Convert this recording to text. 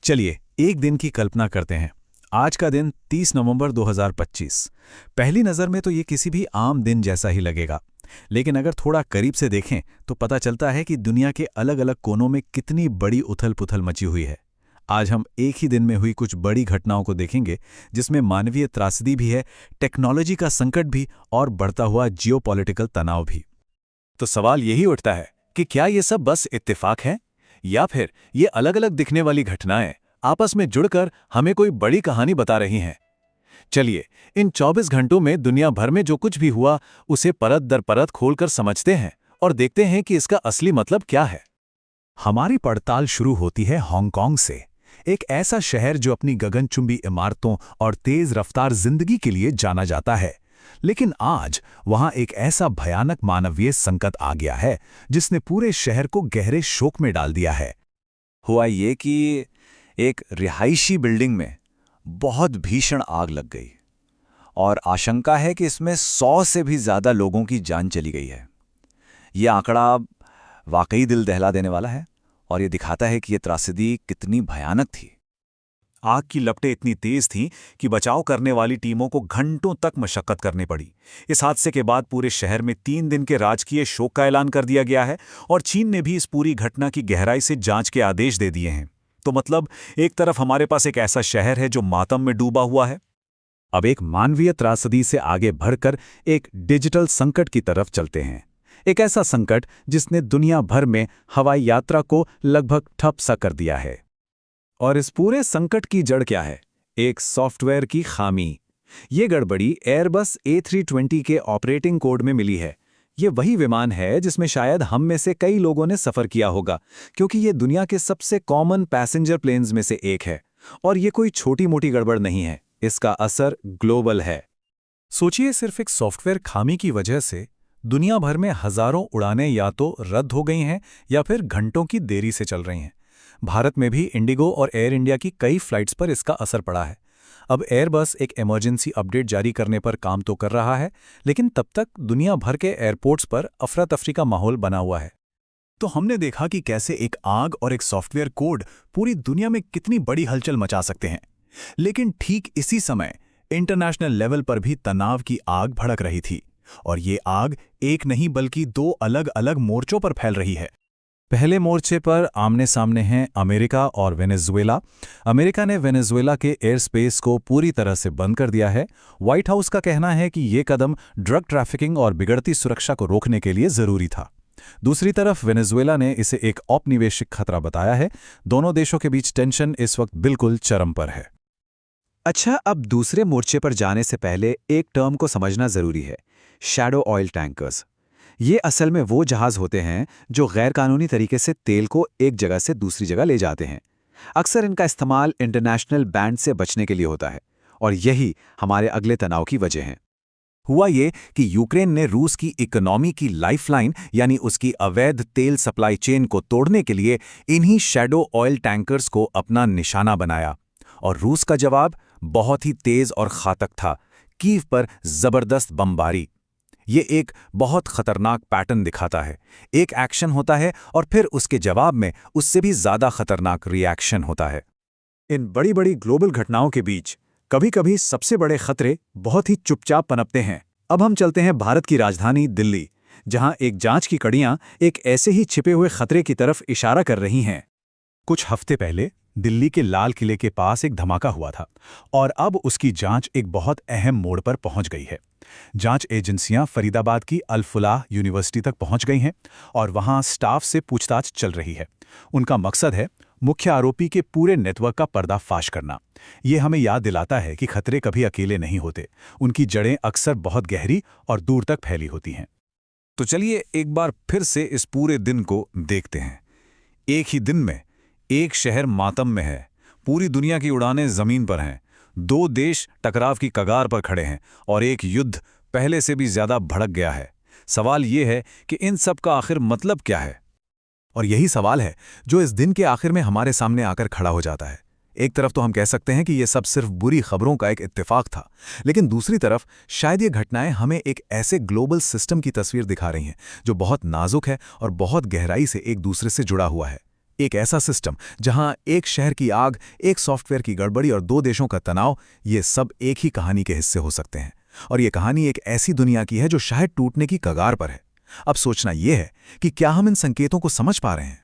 चलिए एक दिन की कल्पना करते हैं। आज का दिन 30 नवंबर 2025। पहली नज़र में तो ये किसी भी आम दिन जैसा ही लगेगा, लेकिन अगर थोड़ा करीब से देखें तो पता चलता है कि दुनिया के अलग अलग कोनों में कितनी बड़ी उथल-पुथल मची हुई है। आज हम एक ही दिन में हुई कुछ बड़ी घटनाओं को देखेंगे, जिसमें मानवीय त्रासदी भी है, टेक्नोलॉजी का संकट भी और बढ़ता हुआ जियोपॉलिटिकल तनाव भी। तो सवाल यही उठता है कि क्या ये सब बस इत्तेफाक है, या फिर ये अलग अलग दिखने वाली घटनाएं आपस में जुड़कर हमें कोई बड़ी कहानी बता रही हैं। चलिए इन 24 घंटों में दुनिया भर में जो कुछ भी हुआ उसे परत दर परत खोलकर समझते हैं और देखते हैं कि इसका असली मतलब क्या है। हमारी पड़ताल शुरू होती है हांगकांग से, एक ऐसा शहर जो अपनी गगनचुंबी इमारतों और तेज रफ्तार जिंदगी के लिए जाना जाता है। लेकिन आज वहां एक ऐसा भयानक मानवीय संकट आ गया है जिसने पूरे शहर को गहरे शोक में डाल दिया है। हुआ ये कि एक रिहायशी बिल्डिंग में बहुत भीषण आग लग गई और आशंका है कि इसमें 100 से भी ज़्यादा लोगों की जान चली गई है। ये आंकड़ा वाकई दिल दहला देने वाला है और ये दिखाता है कि ये त्रासदी कितनी भयानक थी। आग की लपटें इतनी तेज थीं कि बचाव करने वाली टीमों को घंटों तक मशक्कत करनी पड़ी। इस हादसे के बाद पूरे शहर में 3 दिन के राजकीय शोक का ऐलान कर दिया गया है और चीन ने भी इस पूरी घटना की गहराई से जांच के आदेश दे दिए हैं। तो मतलब एक तरफ हमारे पास एक ऐसा शहर है जो मातम में डूबा हुआ है। अब एक मानवीय त्रासदी से आगे बढ़कर एक डिजिटल संकट की तरफ चलते हैं। एक ऐसा संकट जिसने दुनिया भर में हवाई यात्रा को लगभग ठप सा कर दिया है। और इस पूरे संकट की जड़ क्या है? एक सॉफ्टवेयर की खामी। ये गड़बड़ी एयरबस A320 के ऑपरेटिंग कोड में मिली है। ये वही विमान है जिसमें शायद हम में से कई लोगों ने सफ़र किया होगा, क्योंकि ये दुनिया के सबसे कॉमन पैसेंजर प्लेन्स में से एक है। और ये कोई छोटी मोटी गड़बड़ नहीं है, इसका असर ग्लोबल है। सोचिए, सिर्फ एक सॉफ्टवेयर खामी की वजह से दुनिया भर में हज़ारों उड़ानें या तो रद्द हो गई हैं या फिर घंटों की देरी से चल रही हैं। भारत में भी इंडिगो और एयर इंडिया की कई फ्लाइट्स पर इसका असर पड़ा है। अब एयरबस एक इमरजेंसी अपडेट जारी करने पर काम तो कर रहा है, लेकिन तब तक दुनिया भर के एयरपोर्ट्स पर अफरा तफरी का माहौल बना हुआ है। तो हमने देखा कि कैसे एक आग और एक सॉफ्टवेयर कोड पूरी दुनिया में कितनी बड़ी हलचल मचा सकते हैं। लेकिन ठीक इसी समय इंटरनेशनल लेवल पर भी तनाव की आग भड़क रही थी, और ये आग एक नहीं बल्कि 2 अलग अलग मोर्चों पर फैल रही है। पहले मोर्चे पर आमने सामने हैं अमेरिका और वेनेजुएला। अमेरिका ने वेनेजुएला के एयर स्पेस को पूरी तरह से बंद कर दिया है। व्हाइट हाउस का कहना है कि ये कदम ड्रग ट्रैफिकिंग और बिगड़ती सुरक्षा को रोकने के लिए जरूरी था। दूसरी तरफ वेनेजुएला ने इसे एक औपनिवेशिक खतरा बताया है। दोनों देशों के बीच टेंशन इस वक्त बिल्कुल चरम पर है। अच्छा, अब दूसरे मोर्चे पर जाने से पहले एक टर्म को समझना जरूरी है, शैडो ऑयल टैंकर्स। ये असल में वो जहाज होते हैं जो गैरकानूनी तरीके से तेल को एक जगह से दूसरी जगह ले जाते हैं। अक्सर इनका इस्तेमाल इंटरनेशनल बैंड से बचने के लिए होता है, और यही हमारे अगले तनाव की वजह है। हुआ ये कि यूक्रेन ने रूस की इकोनॉमी की लाइफलाइन यानी उसकी अवैध तेल सप्लाई चेन को तोड़ने के लिए इन्हीं शैडो ऑयल टैंकर्स को अपना निशाना बनाया, और रूस का जवाब बहुत ही तेज और घातक था। कीव पर जबरदस्त बमबारी। ये एक बहुत खतरनाक पैटर्न दिखाता है। एक एक्शन होता है और फिर उसके जवाब में उससे भी ज्यादा खतरनाक रिएक्शन होता है। इन बड़ी बड़ी ग्लोबल घटनाओं के बीच कभी कभी सबसे बड़े खतरे बहुत ही चुपचाप पनपते हैं। अब हम चलते हैं भारत की राजधानी दिल्ली, जहां एक जांच की कड़ियां एक ऐसे ही छिपे हुए खतरे की तरफ इशारा कर रही हैं। कुछ हफ्ते पहले दिल्ली के लाल किले के पास एक धमाका हुआ था, और अब उसकी जांच एक बहुत अहम मोड़ पर पहुंच गई है। जांच एजेंसियां फरीदाबाद की अल-फलाह यूनिवर्सिटी तक पहुंच गई हैं और वहां स्टाफ से पूछताछ चल रही है। उनका मकसद है मुख्य आरोपी के पूरे नेटवर्क का पर्दाफाश करना। ये हमें याद दिलाता है कि खतरे कभी अकेले नहीं होते, उनकी जड़ें अक्सर बहुत गहरी और दूर तक फैली होती हैं। तो चलिए एक बार फिर से इस पूरे दिन को देखते हैं। एक ही दिन में एक शहर मातम में है, पूरी दुनिया की उड़ानें जमीन पर हैं, 2 देश टकराव की कगार पर खड़े हैं, और एक युद्ध पहले से भी ज्यादा भड़क गया है। सवाल ये है कि इन सब का आखिर मतलब क्या है? और यही सवाल है जो इस दिन के आखिर में हमारे सामने आकर खड़ा हो जाता है। एक तरफ तो हम कह सकते हैं कि ये सब सिर्फ बुरी खबरों का एक इत्तेफाक था, लेकिन दूसरी तरफ शायद ये घटनाएं हमें एक ऐसे ग्लोबल सिस्टम की तस्वीर दिखा रही हैं जो बहुत नाजुक है और बहुत गहराई से एक दूसरे से जुड़ा हुआ है। एक ऐसा सिस्टम जहां एक शहर की आग, एक सॉफ्टवेयर की गड़बड़ी और दो देशों का तनाव, ये सब एक ही कहानी के हिस्से हो सकते हैं। और ये कहानी एक ऐसी दुनिया की है जो शायद टूटने की कगार पर है। अब सोचना यह है कि क्या हम इन संकेतों को समझ पा रहे हैं।